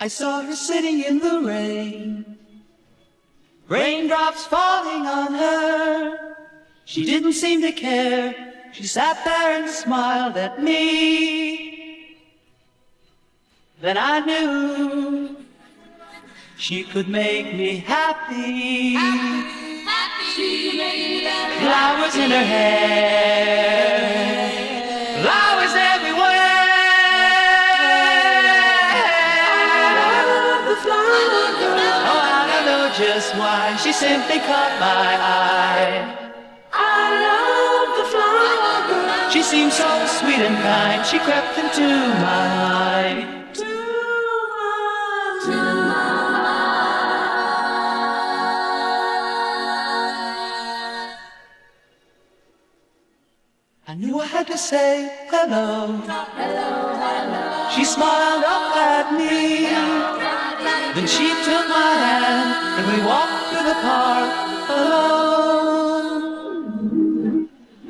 I saw her sitting in the rain, raindrops falling on her. She didn't seem to care. She sat there and smiled at me. Then I knew she could make me happy. She made me happy. Flowers in her hair, flowers everywhere. Just why she simply caught my eye. I love the flower girl. She seemed so sweet and kind. She crept into my mind. I knew I had to say hello. Hello, hello. She smiled up at me. Then she took my hand and we walked through the park alone.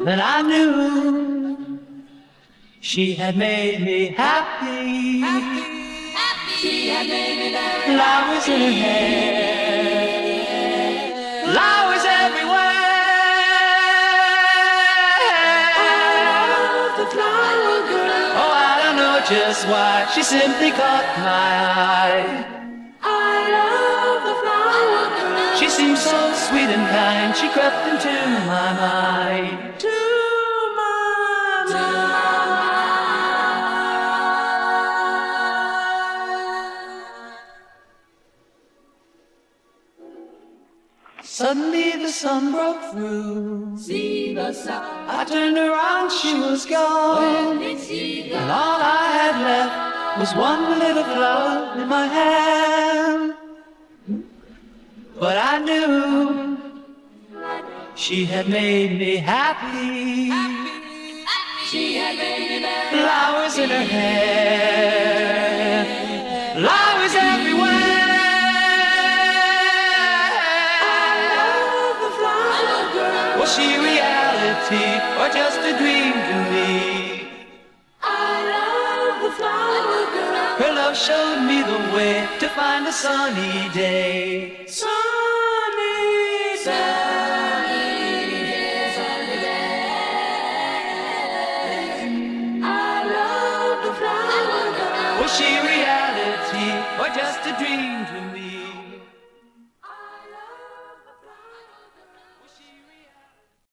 Then I knew she had made me happy. She had made me happy. Flowers in her hair, flowers everywhere. I love the flower girl. Oh, I don't know just why she simply caught my eye. She seemed so sweet and kind. She crept into my mind. To my mind. Suddenly the sun broke through. See the sun. I turned around, she was gone. And all I had left was one little flower in my hand. But I knew she had made me happy. She had made me happy. Flowers in her hair, flowers everywhere. I love the flower girl. Was she reality or just a dream to me? I love the flower girl. Her love showed me the way to find a sunny day. Was she reality or just a dream to me?